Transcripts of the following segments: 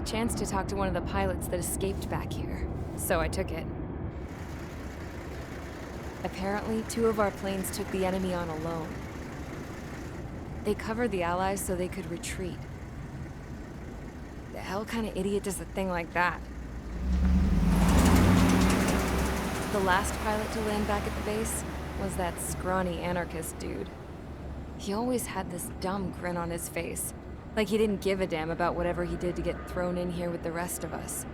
chance to talk to one of the pilots that escaped back here, so I took it. Apparently, 2 of our planes took the enemy on alone. They covered the Allies so they could retreat. The hell kind of idiot does a thing like that? The last pilot to land back at the base was that scrawny anarchist dude. He always had this dumb grin on his face, like he didn't give a damn about whatever he did to get thrown in here with the rest of us.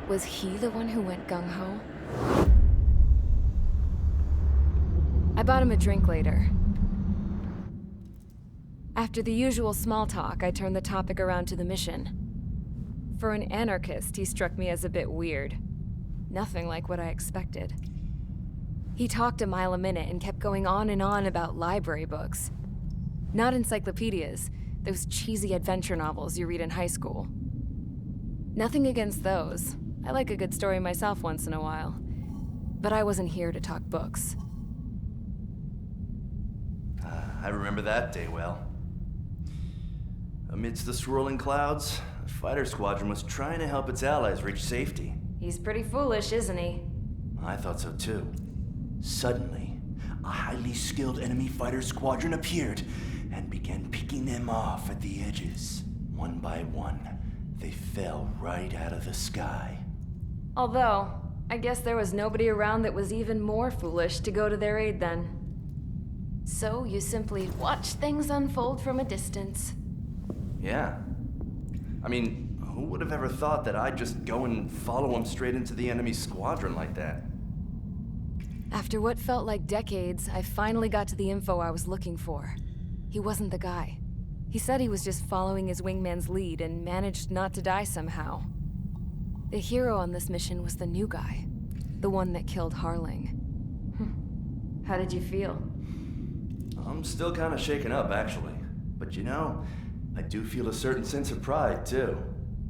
Was he the one who went gung-ho? I bought him a drink later. After the usual small talk, I turned the topic around to the mission. For an anarchist, he struck me as a bit weird. Nothing like what I expected. He talked a mile a minute and kept going on and on about library books. Not encyclopedias, those cheesy adventure novels you read in high school. Nothing against those. I like a good story myself once in a while. But I wasn't here to talk books. I remember that day well. Amidst the swirling clouds, a fighter squadron was trying to help its allies reach safety. He's pretty foolish, isn't he? I thought so too. Suddenly, a highly skilled enemy fighter squadron appeared and began picking them off at the edges. One by one, they fell right out of the sky. Although, I guess there was nobody around that was even more foolish to go to their aid then. So you simply watch things unfold from a distance. Yeah. I mean, who would have ever thought that I'd just go and follow him straight into the enemy squadron like that? After what felt like decades, I finally got to the info I was looking for. He wasn't the guy. He said he was just following his wingman's lead and managed not to die somehow. The hero on this mission was the new guy. The one that killed Harling. How did you feel? I'm still kind of shaken up, actually. But you know, I do feel a certain sense of pride, too.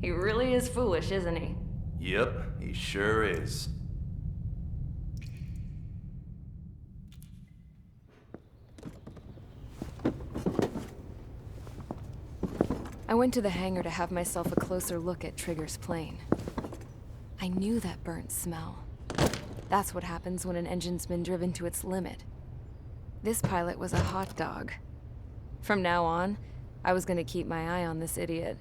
He really is foolish, isn't he? Yep, he sure is. I went to the hangar to have myself a closer look at Trigger's plane. I knew that burnt smell. That's what happens when an engine's been driven to its limit. This pilot was a hot dog. From now on, I was gonna keep my eye on this idiot.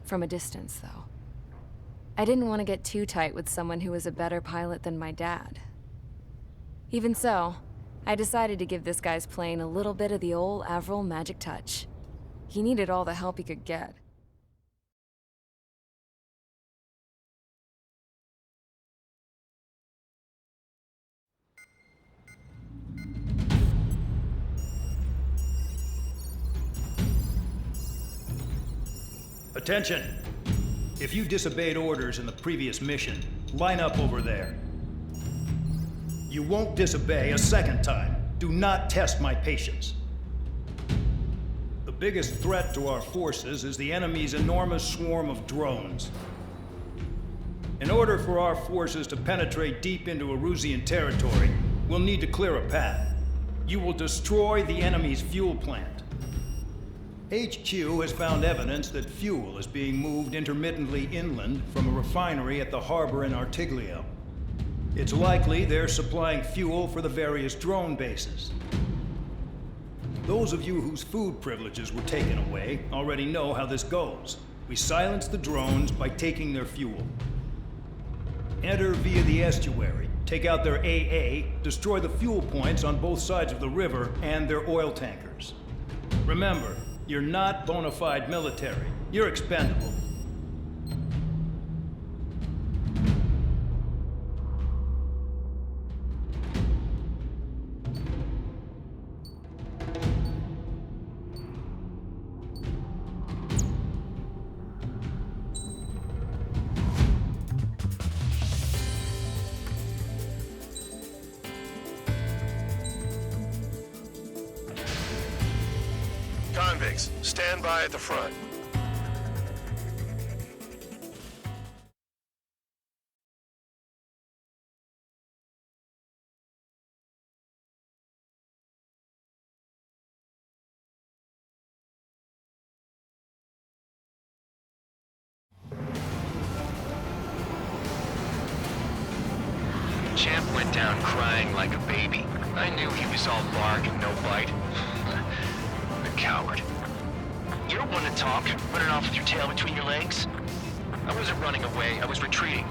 From a distance, though. I didn't want to get too tight with someone who was a better pilot than my dad. Even so, I decided to give this guy's plane a little bit of the old Avril magic touch. He needed all the help he could get. Attention! If you disobeyed orders in the previous mission, line up over there. You won't disobey a second time. Do not test my patience. The biggest threat to our forces is the enemy's enormous swarm of drones. In order for our forces to penetrate deep into Erusian territory, we'll need to clear a path. You will destroy the enemy's fuel plant. HQ has found evidence that fuel is being moved intermittently inland from a refinery at the harbor in Artiglio. It's likely they're supplying fuel for the various drone bases. Those of you whose food privileges were taken away already know how this goes. We silence the drones by taking their fuel. Enter via the estuary, take out their AA, destroy the fuel points on both sides of the river and their oil tankers. Remember, you're not bona fide military. You're expendable. Convicts, stand by at the front. went down crying like a baby. I knew he was all bark and no bite. The coward. You're one to talk, running off with your tail between your legs. I wasn't running away, I was retreating.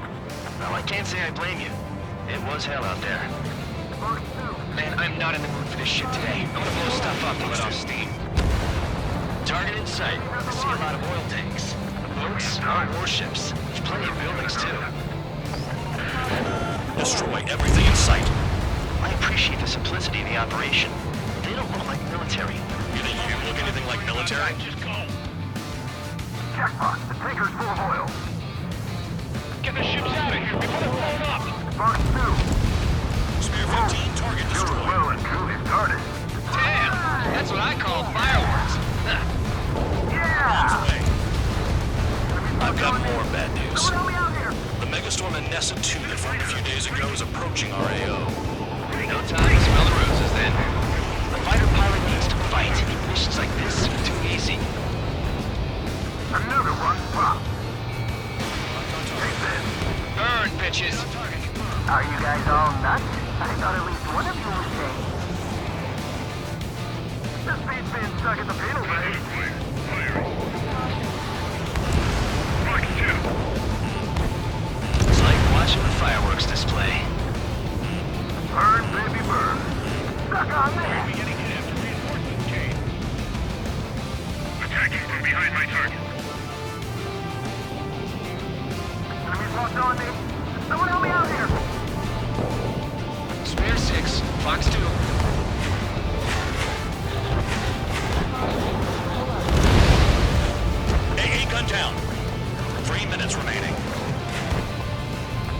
Well, I can't say I blame you. It was hell out there. Man, I'm not in the mood for this shit today. I'm gonna blow stuff up to let off steam. Target in sight. I see a lot of oil tanks. Boats, warships. There's plenty of buildings, too. Destroy everything in sight. I appreciate the simplicity of the operation. They don't look like military. You think you look anything like military? Just go. Jackpot, the tanker's full of oil. Get the ships out of here before they're blown up. Box 2. Spear 15, target You're destroyed. well and truly started. Damn, that's what I call fireworks. Huh. Yeah! Away. I've got more bad news. Someone help me out here! The megastorm in Nessa 2 that formed a few days ago is approaching our AO. No time to smell the roses then. The fighter pilot needs to fight. Missions like this are too easy. Another one popped. Take this. Burn, bitches. Are you guys all nuts? I thought at least one of you was safe. This beat's being stuck in the penal bay. It's like watching a fireworks display. Burn, baby, burn. Stuck on there. Attacking from behind my target. Enemies locked on me. Someone help me out here. Spear 6, Fox 2. AA gun down. 3 minutes remaining.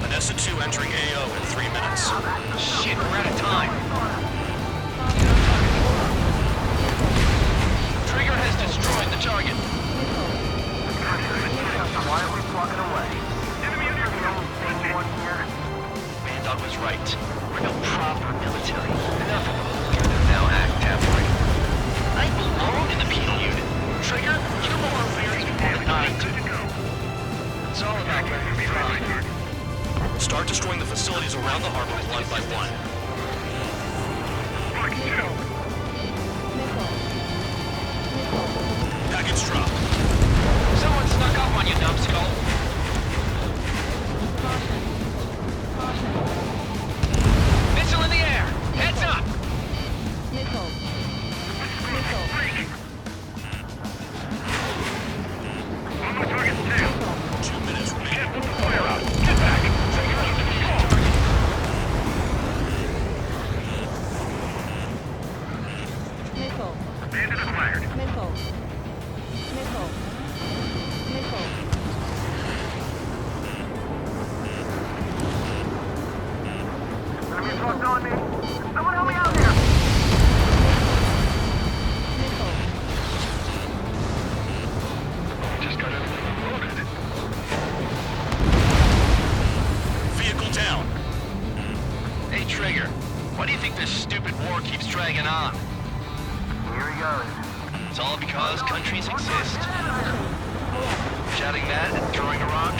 Vanessa 2 entering AO in 3 minutes. Shit, we're out of time. Trigger has destroyed the target. Quietly walking away. You're the only sane one here. Bandog was right. We're no proper military. Enough of them. They're now act halfway. I belong in the penal unit. Trigger, you're more weary than I do. It's all about learning to thrive. Start destroying the facilities around the harbor one by one. Package drop. Someone snuck up on you, numbskull. Missile in the air. Heads up. On my target's tail. 2 minutes remaining. Can't put the fire out. Get back. Bandit acquired. Enemies locked on me. Someone help me out here. Just got everything loaded. Vehicle down. Hey, Trigger. Why do you think this stupid war keeps dragging on? Here he goes. It's all because countries exist. Shouting that and throwing a rock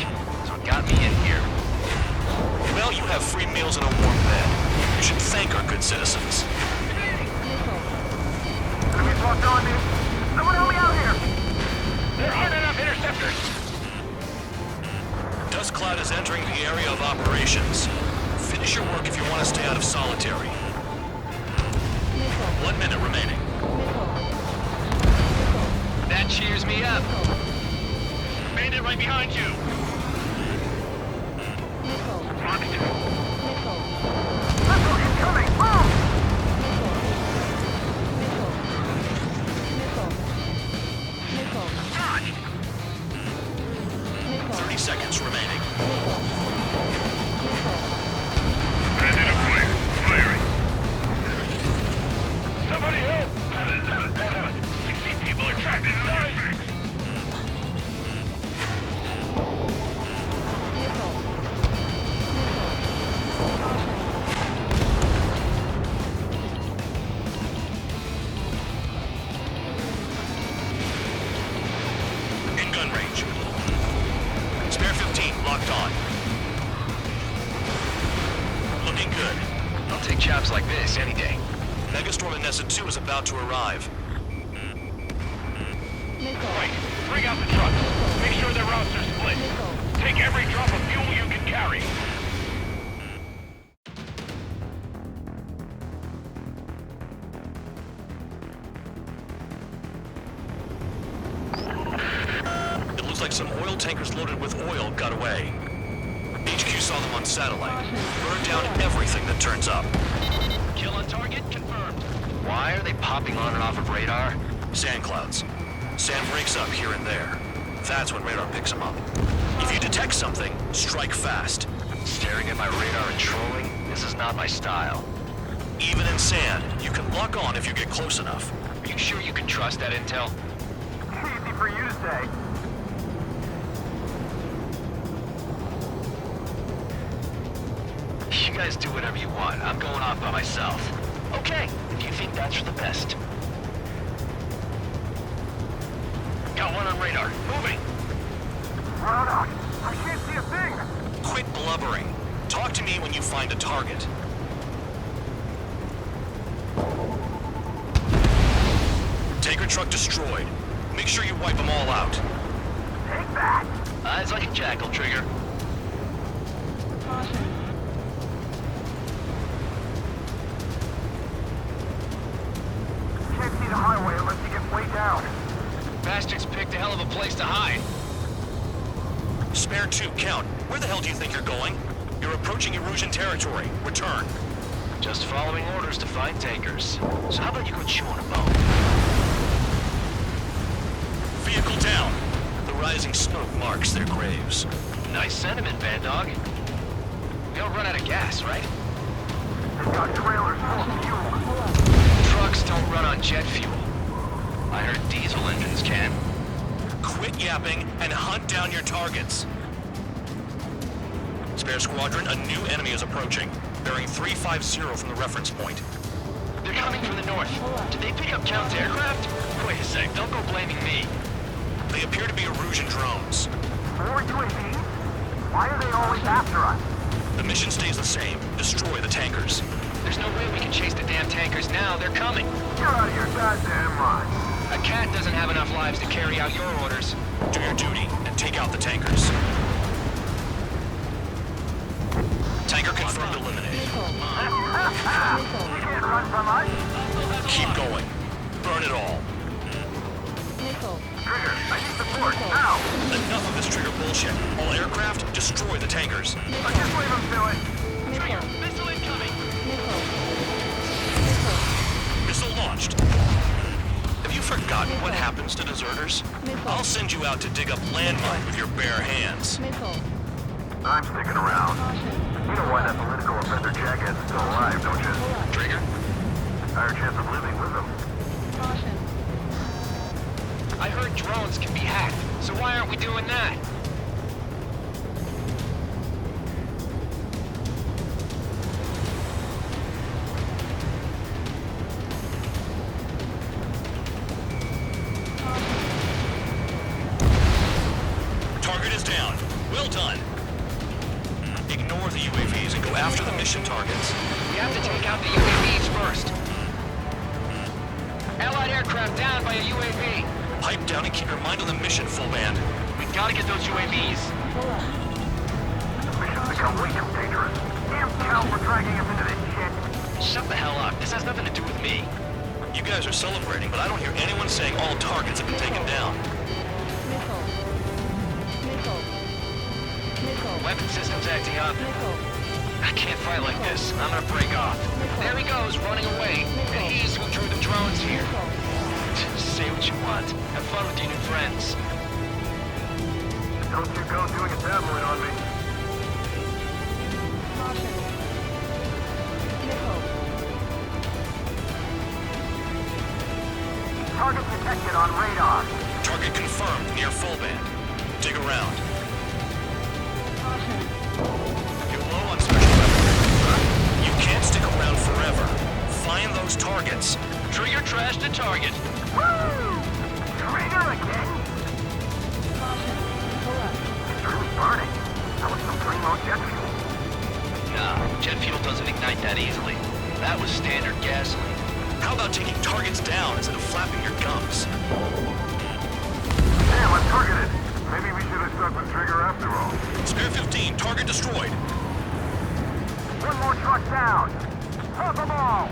is what got me in here. Well, you have free meals and a warm bed. You should thank our good citizens. Enemies locked on me. Someone help me out here. There aren't enough interceptors. Dust Cloud is entering the area of operations. Finish your work if you want to stay out of solitary. 1 minute remaining. That cheers me up. Bandit right behind you. Missile incoming. Move! 30 seconds remaining. Bandit acquired. Firing. Somebody help! 60 people are trapped inside. traps like this any day. Megastorm in Nessa 2 is about to arrive. Wait, bring out the trucks. Make sure their routes are split. Take every drop of fuel you can carry. It looks like some oil tankers loaded with oil got away. HQ saw them on satellite. Burn down everything that turns up. Kill on target confirmed. Why are they popping on and off of radar? Sand clouds. Sand breaks up here and there. That's when radar picks them up. If you detect something, strike fast. Staring at my radar and trolling? This is not my style. Even in sand, you can lock on if you get close enough. Are you sure you can trust that intel? Easy for you to say. You guys do whatever you want. I'm going off by myself. Okay, if you think that's for the best. Got one on radar. Moving. Run out. I can't see a thing. Quit blubbering. Talk to me when you find a target. Tanker truck destroyed. Make sure you wipe them all out. Take that. Eyes like a jackal, Trigger. Can't see the highway unless you get way down. Bastards picked a hell of a place to hide. Spare 2, count. Where the hell do you think you're going? You're approaching Erusian territory. Return. Just following orders to find tankers. So how about you go chew on a bone? Vehicle down. The rising smoke marks their graves. Nice sentiment, Bad Dog. We don't run out of gas, right? They've got trailers full of fuel. Trucks don't run on jet fuel. I heard diesel engines can. Quit yapping and hunt down your targets. Spare squadron, a new enemy is approaching. Bearing 350 from the reference point. They're coming from the north. Did they pick up counter-aircraft? Wait a sec, don't go blaming me. They appear to be Erusian drones. More UAVs? Why are they always after us? The mission stays the same. Destroy the tankers. There's no way we can chase the damn tankers now. They're coming. You're out of your goddamn mind. A cat doesn't have enough lives to carry out your orders. Do your duty and take out the tankers. Tanker confirmed eliminated. You can't run from us. Keep going. Burn it all. Trigger, I need support, now. Enough of this trigger bullshit. All aircraft, destroy the tankers. I just leave them to it. Trigger, missile incoming. Missile launched. Have you forgotten what happens to deserters? I'll send you out to dig up landmine with your bare hands. I'm sticking around. You know why that political offender jackass is still alive, don't you? Trigger, Higher chance of living with him. I heard drones can be hacked, so why aren't we doing that? Target is down. Well done. Ignore the UAVs and go after the mission targets. We have to take out the UAVs first. Allied aircraft down by a UAV. Pipe down and keep your mind on the mission, full band. We gotta get those UAVs. Mission's become way too dangerous. Damn cow for dragging us into this shit. Shut the hell up. This has nothing to do with me. You guys are celebrating, but I don't hear anyone saying all targets have been taken down. Weapon systems acting up. I can't fight like this. I'm gonna break off. There he goes, running away. And he's who drew the drones here. Say what you want. Have fun with your new friends. Don't you go doing a tabloid on me. Target detected on radar. Target confirmed near full band. Dig around. You're low on special weaponry. You can't stick around forever. Find those targets. Trigger trashed the target. Woo! Trigger again? It's really burning. That was some primo jet fuel. Nah, jet fuel doesn't ignite that easily. That was standard gasoline. How about taking targets down instead of flapping your gums? Damn, I'm targeted. Maybe we should have stuck with Trigger after all. Spare 15, target destroyed. One more truck down. Pop them all.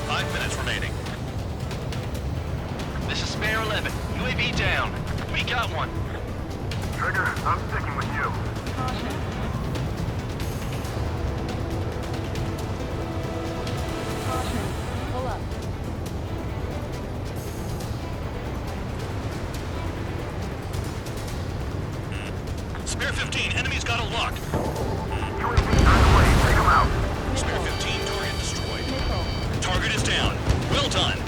5 minutes remaining. This is Spare 11. UAV down. We got one. Trigger, I'm sticking with you. Pull up. Spare 15, enemy's got a lock. UAV on the way. Take them out. Spare 15, target destroyed. Target is down. Well done.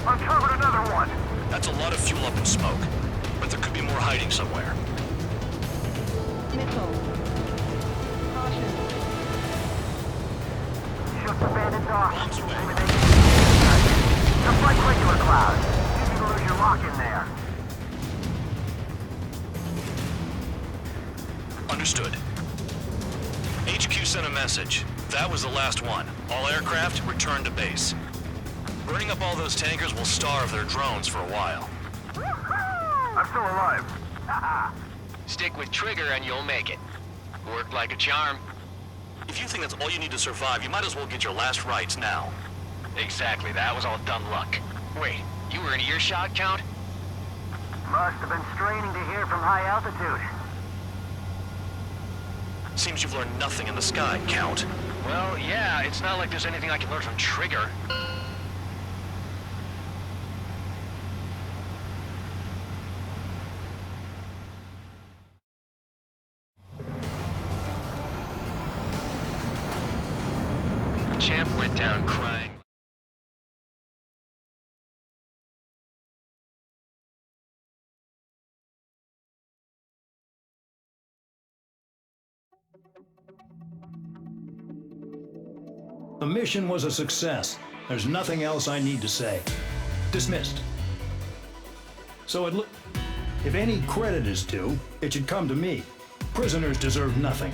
Uncovered another one. That's a lot of fuel up in smoke. But there could be more hiding somewhere. Just abandoned dock. Bombs away. Maybe they just like regular clouds. You can lose your lock in there. Understood. HQ sent a message. That was the last one. All aircraft, return to base. Burning up all those tankers will starve their drones for a while. I'm still alive. Stick with Trigger and you'll make it. Worked like a charm. If you think that's all you need to survive, you might as well get your last rites now. Exactly, that was all dumb luck. Wait, you were in earshot, Count? Must have been straining to hear from high altitude. Seems you've learned nothing in the sky, Count. Well, yeah, it's not like there's anything I can learn from Trigger. Champ went down crying. The mission was a success. There's nothing else I need to say. Dismissed. So if any credit is due, it should come to me. Prisoners deserve nothing.